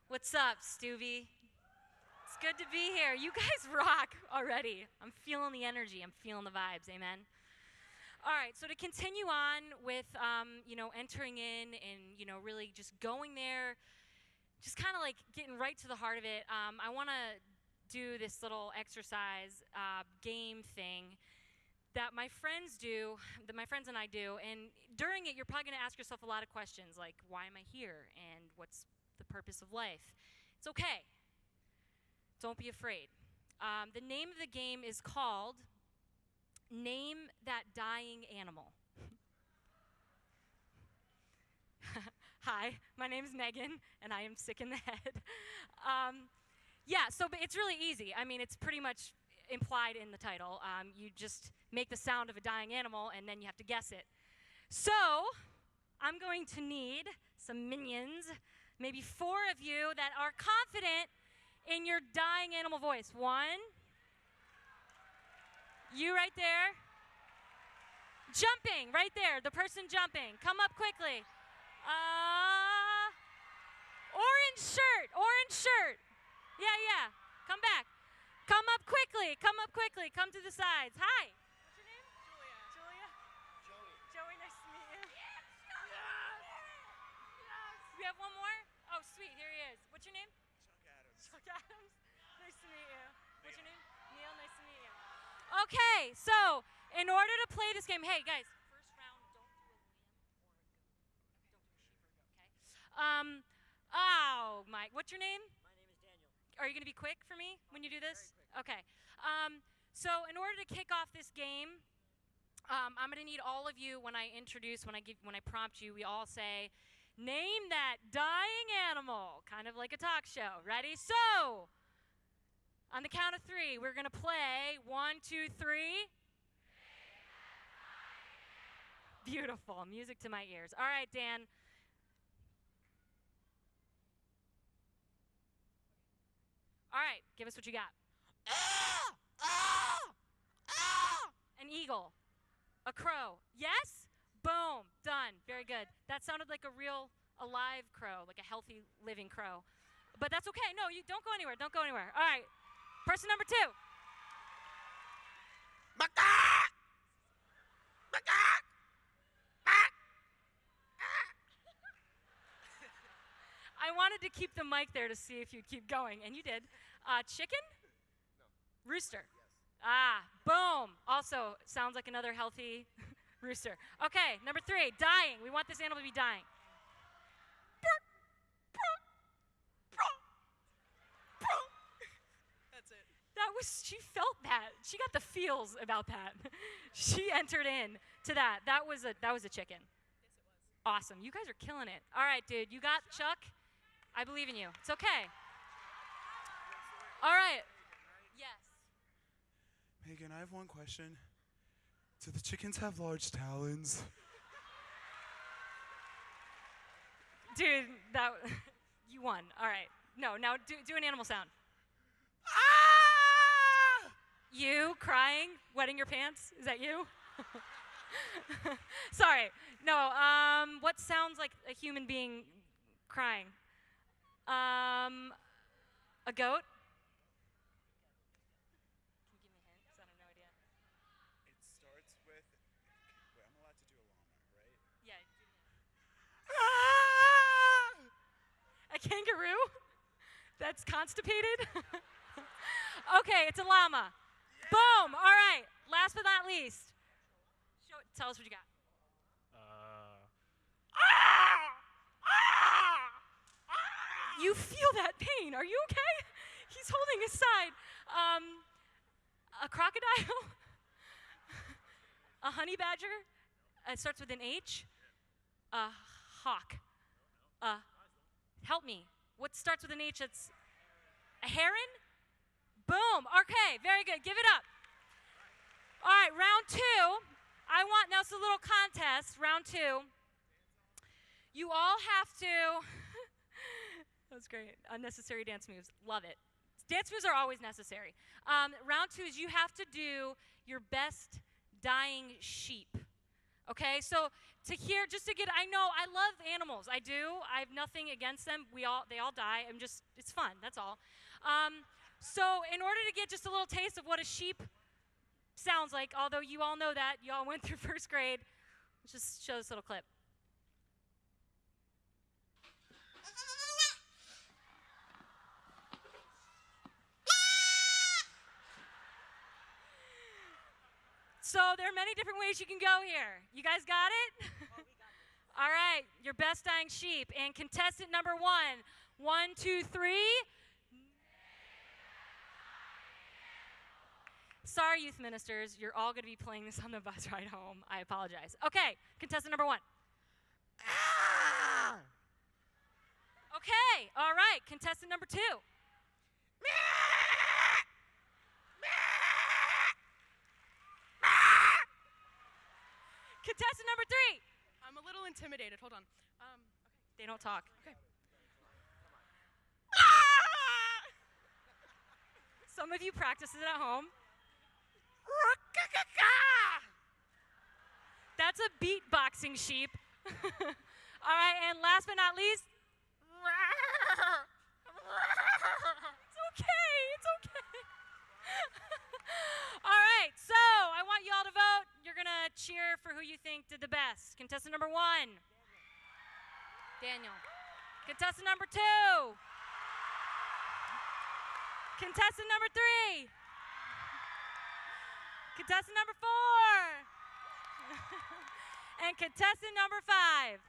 What's up, Stevie? It's good to be here. You guys rock already. I'm feeling the energy. I'm feeling the vibes. Amen. All right, so to continue on with, entering in and, really just going there, just kind of like getting right to the heart of it, I want to do this little exercise game thing that my friends do, that my friends and I do, and during it, you're probably going to ask yourself a lot of questions like, why am I here, and what's the purpose of life? It's okay. Don't be afraid. The name of the game is called Name That Dying Animal. Hi, my name is Megan, and I am sick in the head. But it's really easy. I mean, it's pretty much implied in the title. You just make the sound of a dying animal, and then you have to guess it. So, I'm going to need some minions, maybe 4 of you that are confident in your dying animal voice. 1. You right there. Jumping, right there. The person jumping. Come up quickly. Orange shirt. Yeah. Come back. Come up quickly. Come to the sides. Hi. What's your name? Julia. Joey, nice to meet you. Yes. We have one more? Oh, sweet. Here he is. What's your name? Chuck Adams. Nice to meet you. What's your name? Neil. Nice to meet you. Okay, so in order to play this game, hey guys, first round, don't do a lamb or a goat. Don't do a sheep or a goat, okay? What's your name? My name is Daniel. Are you going to be quick for me when you do this? Okay. So in order to kick off this game, I'm going to need all of you when I prompt you, we all say, name that dying animal, kind of like a talk show. Ready? So, on the count of 3, we're going to play 1, 2, 3. Beautiful. Music to my ears. All right, Dan. All right, give us what you got. An eagle. A crow. Yes? Boom. Done. Very good. That sounded like a real alive crow, like a healthy living crow. But that's okay. No, you don't go anywhere. Don't go anywhere. All right. Person number 2. I wanted to keep the mic there to see if you'd keep going, and you did. Chicken? No. Rooster? Yes. Boom. Also, sounds like another healthy rooster. Okay, number 3, dying. We want this animal to be dying. She felt that. She got the feels about that. She entered in to that. That was a chicken. Yes, it was. Awesome. You guys are killing it. All right, dude. You got Chuck. I believe in you. It's okay. All right. Yes. Megan, I have one question. Do the chickens have large talons? Dude, you won. All right. No, now do an animal sound. You crying, wetting your pants? Is that you? Sorry. No, what sounds like a human being crying? A goat? Can you give me a hint? Because I have no idea. It starts with... Wait, I'm allowed to do a llama, right? Yeah. A kangaroo? That's constipated? Okay, it's a llama. Yeah. Boom! All right. Last but not least. Tell us what you got. You feel that pain. Are you okay? He's holding his side. A crocodile? A honey badger? It starts with an H? A hawk? Help me. What starts with an H? It's a heron? Boom. Okay, very good. Give it up. All right, round 2. Now it's a little contest. Round 2. You all have to... That was great. Unnecessary dance moves. Love it. Dance moves are always necessary. Round 2 is you have to do your best dying sheep. Okay, so to hear, just to get, I know, I love animals. I do. I have nothing against them. They all die. It's fun. That's all. So in order to get just a little taste of what a sheep sounds like, although you all know that, you all went through first grade, let's just show this little clip. So there are many different ways you can go here. You guys got it? Oh, we got it. All right, your best dying sheep. And contestant number 1, 1, 2, 3. Sorry, youth ministers, you're all going to be playing this on the bus ride home. I apologize. Okay, contestant number 1. Okay, all right, contestant number 2. Contestant number 3. I'm a little intimidated. Hold on. Okay. They don't talk. Okay. Some of you practice it at home. That's a beatboxing sheep. All right, and last but not least. It's okay, it's okay. All right, so I want you all to vote. You're going to cheer for who you think did the best. Contestant number 1. Daniel. Contestant number 2. Contestant number 3. Contestant number 4. And contestant number 5.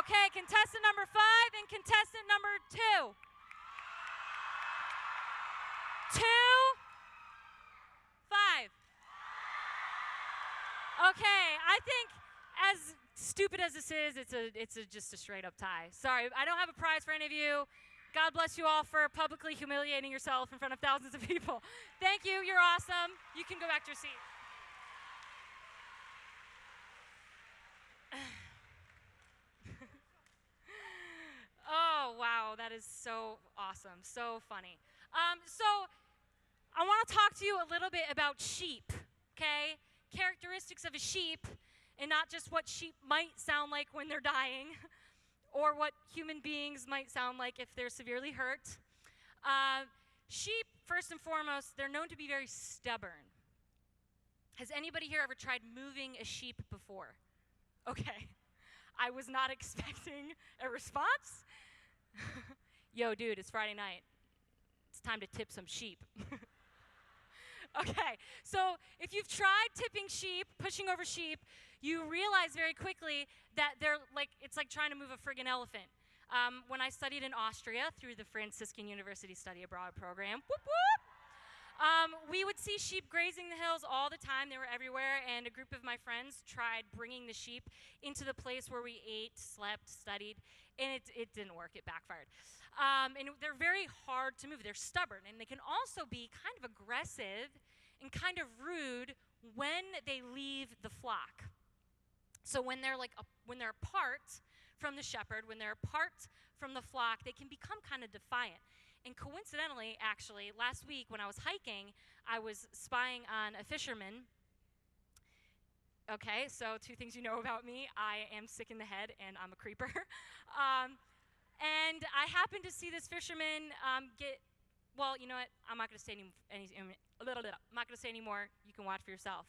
Okay, contestant number 5 and contestant number 2. 2, 5. Okay, I think as stupid as this is, it's just a straight up tie. Sorry, I don't have a prize for any of you. God bless you all for publicly humiliating yourself in front of thousands of people. Thank you, you're awesome. You can go back to your seat. Oh, wow, that is so awesome, so funny. So I want to talk to you a little bit about sheep, okay? Characteristics of a sheep, and not just what sheep might sound like when they're dying, or what human beings might sound like if they're severely hurt. Sheep, first and foremost, they're known to be very stubborn. Has anybody here ever tried moving a sheep before? Okay. I was not expecting a response. Yo, dude, it's Friday night. It's time to tip some sheep. Okay, so if you've tried tipping sheep, pushing over sheep, you realize very quickly that it's like trying to move a friggin' elephant. When I studied in Austria through the Franciscan University Study Abroad program, whoop whoop, we would see sheep grazing the hills all the time. They were everywhere, and a group of my friends tried bringing the sheep into the place where we ate, slept, studied, and it didn't work. It backfired. And they're very hard to move. They're stubborn, and they can also be kind of aggressive and kind of rude when they leave the flock. So when they're apart from the shepherd, when they're apart from the flock, they can become kind of defiant. And coincidentally, actually, last week when I was hiking, I was spying on a fisherman. Okay, so 2 things you know about me. I am sick in the head, and I'm a creeper. And I happened to see this fisherman well, you know what? I'm not going to say I'm not going to say anymore. You can watch for yourself.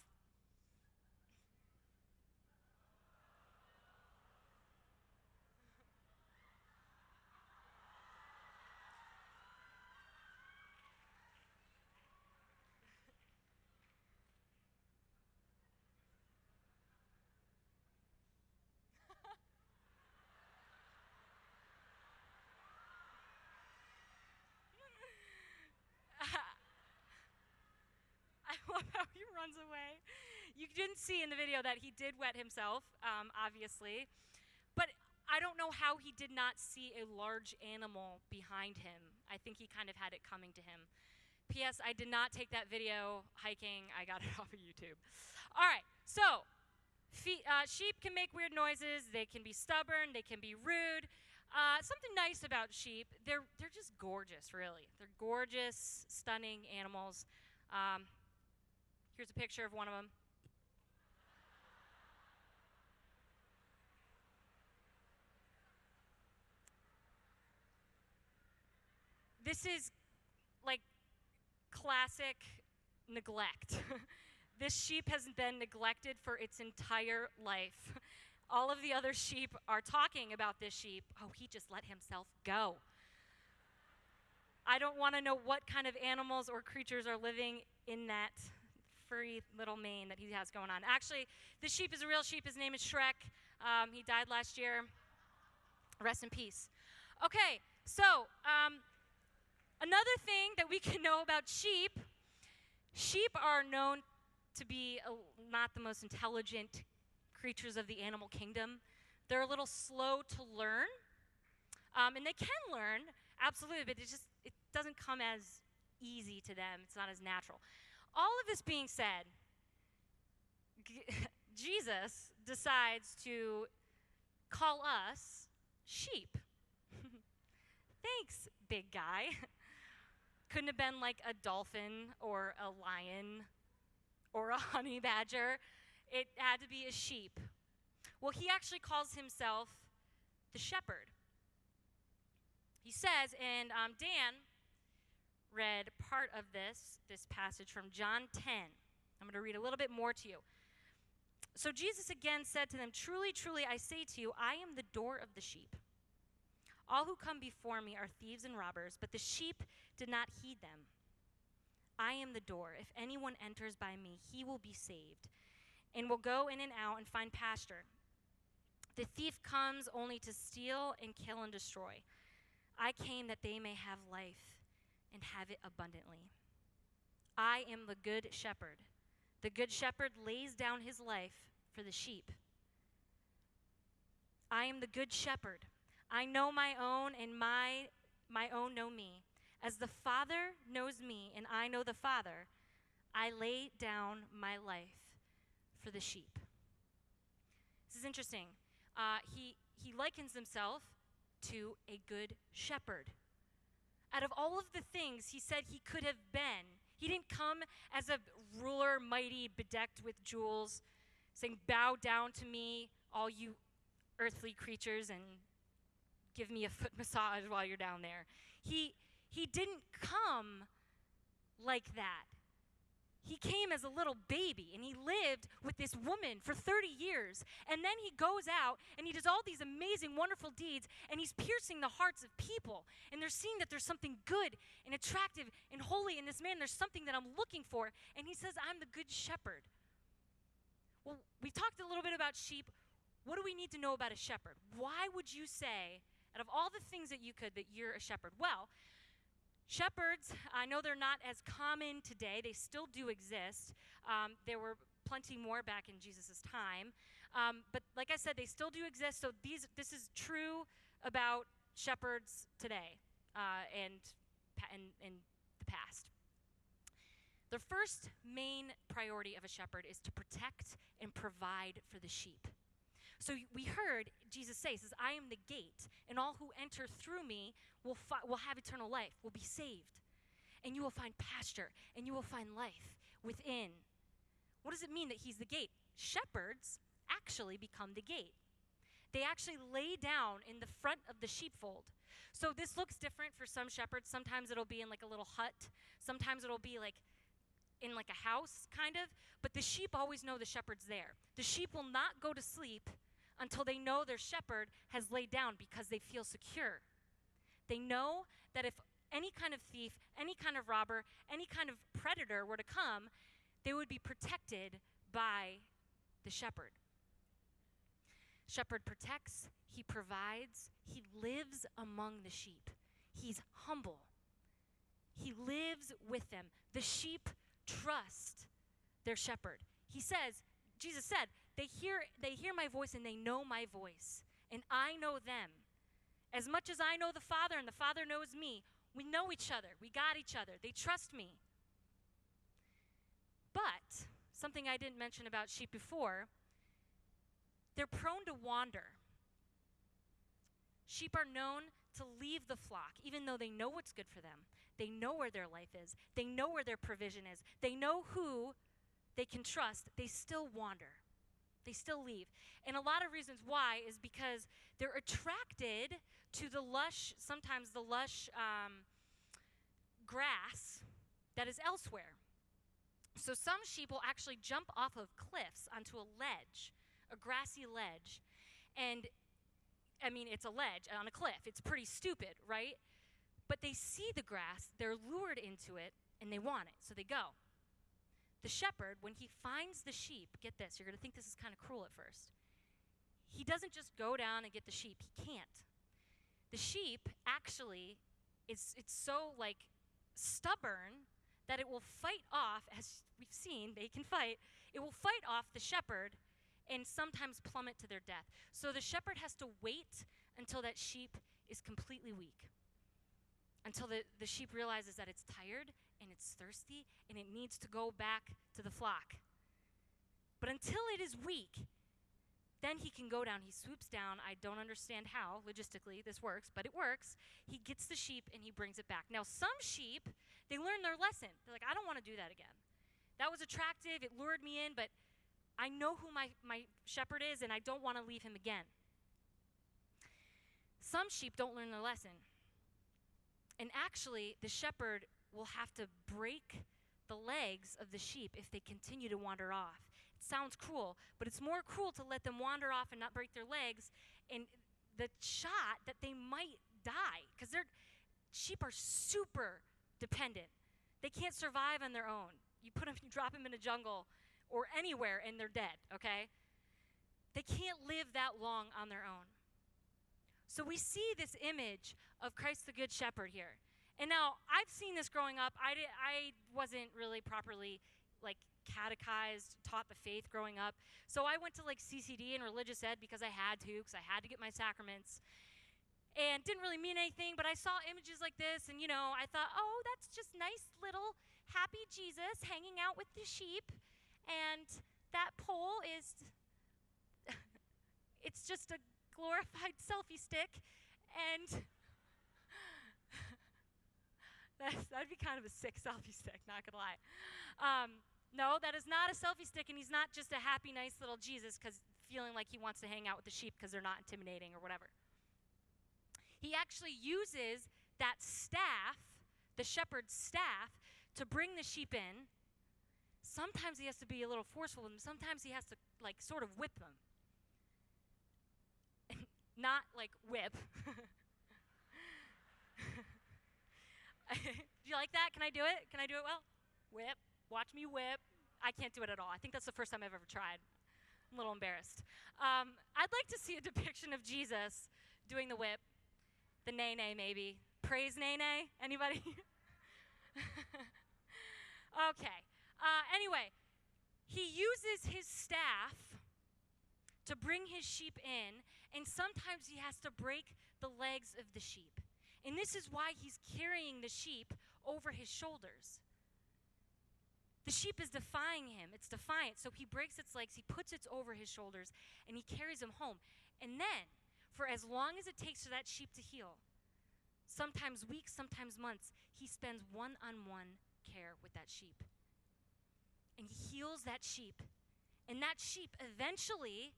I love how he runs away. You didn't see in the video that he did wet himself, obviously. But I don't know how he did not see a large animal behind him. I think he kind of had it coming to him. P.S. I did not take that video hiking. I got it off of YouTube. All right, so sheep can make weird noises. They can be stubborn. They can be rude. Something nice about sheep, they're just gorgeous, really. They're gorgeous, stunning animals. Here's a picture of one of them. This is like classic neglect. This sheep has been neglected for its entire life. All of the other sheep are talking about this sheep. Oh, he just let himself go. I don't want to know what kind of animals or creatures are living in that furry little mane that he has going on. Actually, this sheep is a real sheep. His name is Shrek. He died last year. Rest in peace. Okay, so another thing that we can know about sheep, sheep are known to be not the most intelligent creatures of the animal kingdom. They're a little slow to learn, and they can learn, absolutely, but it doesn't come as easy to them. It's not as natural. All of this being said, Jesus decides to call us sheep. Thanks, big guy. Couldn't have been like a dolphin or a lion or a honey badger. It had to be a sheep. Well, he actually calls himself the shepherd. He says, and Dan read part of this passage from John 10. I'm going to read a little bit more to you. So Jesus again said to them, "Truly, truly, I say to you, I am the door of the sheep. All who come before me are thieves and robbers, but the sheep did not heed them. I am the door. If anyone enters by me, he will be saved, and will go in and out and find pasture. The thief comes only to steal and kill and destroy. I came that they may have life and have it abundantly. I am the good shepherd. The good shepherd lays down his life for the sheep. I am the good shepherd. I know my own, and my own know me. As the Father knows me, and I know the Father, I lay down my life for the sheep." This is interesting. He likens himself to a good shepherd. Out of all of the things he said he could have been, he didn't come as a ruler, mighty, bedecked with jewels, saying, "Bow down to me, all you earthly creatures, and give me a foot massage while you're down there." He didn't come like that. He came as a little baby, and he lived with this woman for 30 years. And then he goes out, and he does all these amazing, wonderful deeds, and he's piercing the hearts of people. And they're seeing that there's something good and attractive and holy in this man. There's something that I'm looking for. And he says, "I'm the good shepherd." Well, we talked a little bit about sheep. What do we need to know about a shepherd? Why would you say, out of all the things that you could, that you're a shepherd? Well, shepherds, I know they're not as common today. They still do exist. There were plenty more back in Jesus' time. But like I said, they still do exist. So this is true about shepherds today and in the past. The first main priority of a shepherd is to protect and provide for the sheep. So we heard Jesus say, says, "I am the gate, and all who enter through me will have eternal life, will be saved. And you will find pasture, and you will find life within." What does it mean that he's the gate? Shepherds actually become the gate. They actually lay down in the front of the sheepfold. So this looks different for some shepherds. Sometimes it'll be in like a little hut. Sometimes it'll be like in like a house, kind of. But the sheep always know the shepherd's there. The sheep will not go to sleep until they know their shepherd has laid down, because they feel secure. They know that if any kind of thief, any kind of robber, any kind of predator were to come, they would be protected by the shepherd. Shepherd protects, he provides, he lives among the sheep. He's humble. He lives with them. The sheep trust their shepherd. Jesus said, they hear my voice and they know my voice, and I know them. As much as I know the Father and the Father knows me, we know each other. We got each other. They trust me. But something I didn't mention about sheep before, they're prone to wander. Sheep are known to leave the flock, even though they know what's good for them. They know where their life is. They know where their provision is. They know who they can trust. They still wander. They still leave. And a lot of reasons why is because they're attracted to the lush, sometimes the lush grass that is elsewhere. So some sheep will actually jump off of cliffs onto a ledge, a grassy ledge. And I mean, it's a ledge on a cliff. It's pretty stupid, right? But they see the grass, they're lured into it, and they want it, so they go. The shepherd, when he finds the sheep, get this, you're going to think this is kind of cruel at first. He doesn't just go down and get the sheep. He can't. The sheep actually it's so like stubborn that it will fight off, as we've seen, they can fight. It will fight off the shepherd and sometimes plummet to their death. So the shepherd has to wait until that sheep is completely weak, until the sheep realizes that it's tired and it's thirsty and it needs to go back to the flock. But until it is weak, then he can go down. He swoops down. I don't understand how, logistically, this works, but it works. He gets the sheep and he brings it back. Now, some sheep, they learn their lesson. They're like, I don't want to do that again. That was attractive. It lured me in, but I know who my shepherd is, and I don't want to leave him again. Some sheep don't learn their lesson. And actually, the shepherd will have to break the legs of the sheep if they continue to wander off. It sounds cruel, but it's more cruel to let them wander off and not break their legs, and the shot that they might die, because sheep are super dependent. They can't survive on their own. You drop them in a jungle or anywhere, and they're dead, okay? They can't live that long on their own. So we see this image of Christ the Good Shepherd here. And now, I've seen this growing up. I wasn't really properly, catechized, taught the faith growing up. So I went to, CCD and religious ed because I had to get my sacraments. And didn't really mean anything, but I saw images like this, and, I thought, oh, that's just nice little happy Jesus hanging out with the sheep. And that pole is, it's just a glorified selfie stick, and that'd be kind of a sick selfie stick, not gonna lie. No, that is not a selfie stick, and he's not just a happy, nice little Jesus feeling like he wants to hang out with the sheep because they're not intimidating or whatever. He actually uses that staff, the shepherd's staff, to bring the sheep in. Sometimes he has to be a little forceful with them. Sometimes he has to, sort of whip them. Not whip. Do you like that? Can I do it? Can I do it well? Whip. Watch me whip. I can't do it at all. I think that's the first time I've ever tried. I'm a little embarrassed. I'd like to see a depiction of Jesus doing the whip. The nay-nay, maybe. Praise nay-nay? Anybody? Okay. Anyway, he uses his staff to bring his sheep in, and sometimes he has to break the legs of the sheep. And this is why he's carrying the sheep over his shoulders. The sheep is defying him. It's defiant. So he breaks its legs, he puts it over his shoulders, and he carries him home. And then, for as long as it takes for that sheep to heal, sometimes weeks, sometimes months, he spends one-on-one care with that sheep. And he heals that sheep. And that sheep eventually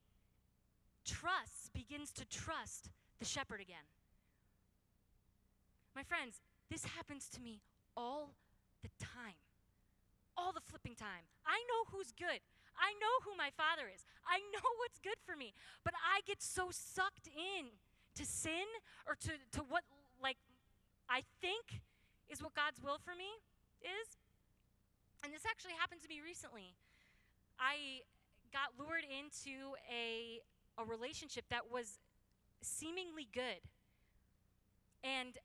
begins to trust the shepherd again. My friends, this happens to me all the time. All the flipping time. I know who's good. I know who my Father is. I know what's good for me. But I get so sucked in to sin or to what, I think is what God's will for me is. And this actually happened to me recently. I got lured into a relationship that was seemingly good. And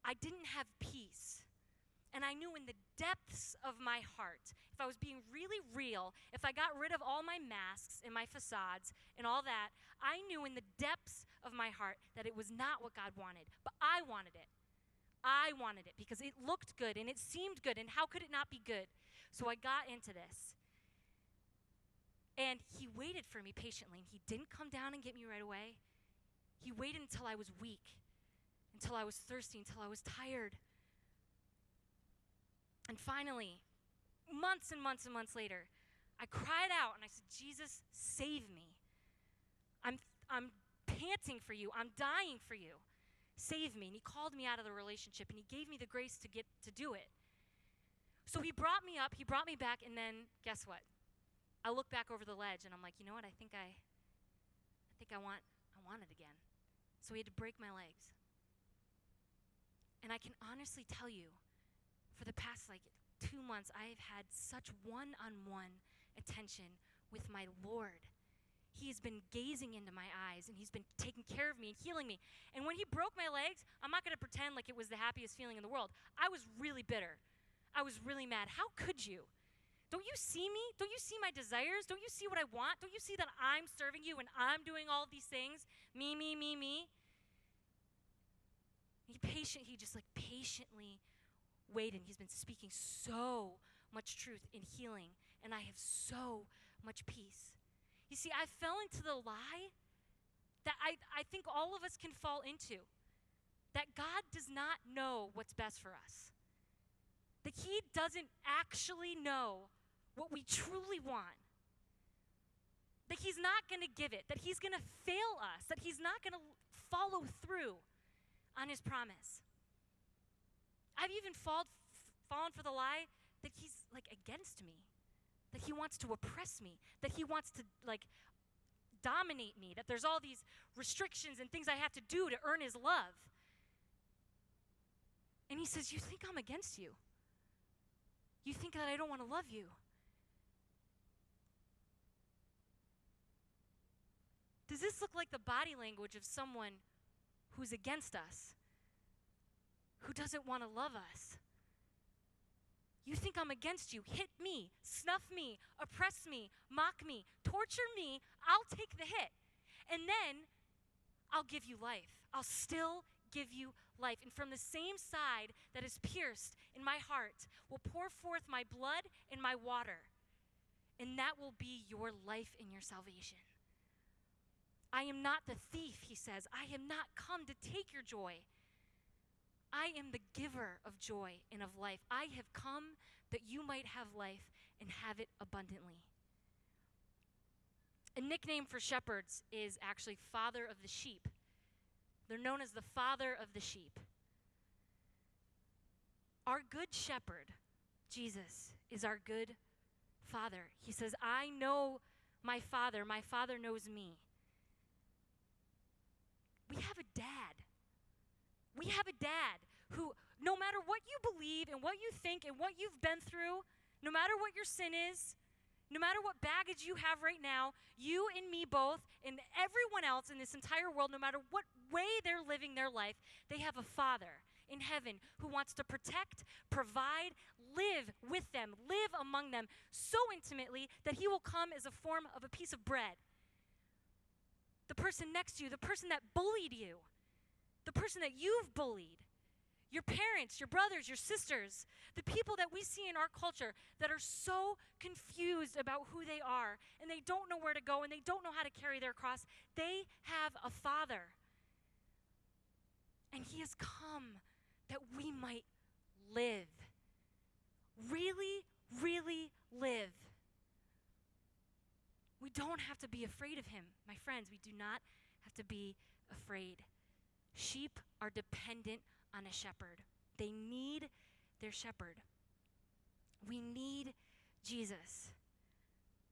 I didn't have peace. And I knew in the depths of my heart, if I was being really real, if I got rid of all my masks and my facades and all that, I knew in the depths of my heart that it was not what God wanted. But I wanted it. I wanted it because it looked good and it seemed good, and how could it not be good? So I got into this. And he waited for me patiently, and he didn't come down and get me right away. He waited until I was weak, until I was thirsty, until I was tired. And finally, months and months and months later, I cried out and I said, Jesus, save me. I'm panting for you. I'm dying for you. save me, and he called me out of the relationship, and he gave me the grace to get to do it. So he brought me up, he brought me back, and then guess what? I look back over the ledge, and I'm like, you know what? I think I want it again. So he had to break my legs. And I can honestly tell you, for the past 2 months, I have had such one-on-one attention with my Lord. He has been gazing into my eyes, and he's been taking care of me and healing me. And when he broke my legs, I'm not going to pretend like it was the happiest feeling in the world. I was really bitter. I was really mad. How could you? Don't you see me? Don't you see my desires? Don't you see what I want? Don't you see that I'm serving you and I'm doing all of these things? Me, me, me, me. He just patiently waited. He's been speaking so much truth in healing, and I have so much peace. You see, I fell into the lie that I think all of us can fall into, that God does not know what's best for us, that he doesn't actually know what we truly want, that he's not going to give it, that he's going to fail us, that he's not going to follow through on his promise. I've even fallen for the lie that he's against me, that he wants to oppress me, that he wants to dominate me, that there's all these restrictions and things I have to do to earn his love. And he says, you think I'm against you? You think that I don't want to love you? Does this look like the body language of someone who's against us, who doesn't want to love us? You think I'm against you? Hit me, snuff me, oppress me, mock me, torture me. I'll take the hit. And then I'll give you life. I'll still give you life. And from the same side that is pierced in my heart will pour forth my blood and my water. And that will be your life and your salvation. I am not the thief, he says. I am not come to take your joy. I am the giver of joy and of life. I have come that you might have life and have it abundantly. A nickname for shepherds is actually father of the sheep. They're known as the father of the sheep. Our good shepherd, Jesus, is our good father. He says, I know my father knows me. We have a dad. We have a dad who, no matter what you believe and what you think and what you've been through, no matter what your sin is, no matter what baggage you have right now, you and me both and everyone else in this entire world, no matter what way they're living their life, they have a father in heaven who wants to protect, provide, live with them, live among them so intimately that he will come as a form of a piece of bread. The person next to you, the person that bullied you, the person that you've bullied, your parents, your brothers, your sisters, the people that we see in our culture that are so confused about who they are and they don't know where to go and they don't know how to carry their cross, they have a father. And he has come that we might live. Really, really live. We don't have to be afraid of him. My friends, we do not have to be afraid. Sheep are dependent on a shepherd. They need their shepherd. We need Jesus.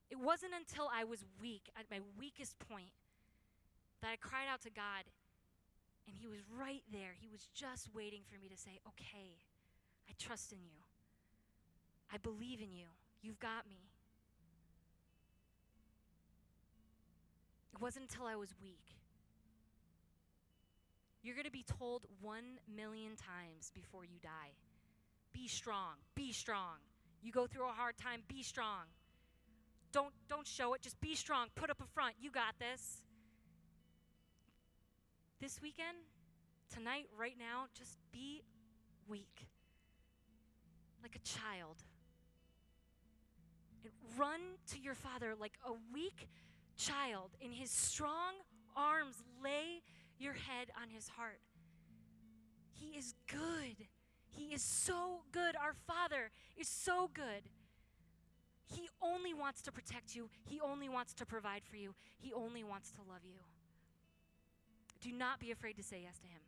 It wasn't until I was weak, at my weakest point, that I cried out to God, and he was right there. He was just waiting for me to say, okay, I trust in you. I believe in you. You've got me. It wasn't until I was weak. You're going to be told 1,000,000 times before you die, be strong, be strong. You go through a hard time, be strong. Don't show it, just be strong, put up a front, you got this. This weekend, tonight, right now, just be weak, like a child. And run to your Father like a weak child. In his strong arms, lay your head on his heart. He is good. He is so good. Our Father is so good. He only wants to protect you. He only wants to provide for you. He only wants to love you. Do not be afraid to say yes to him.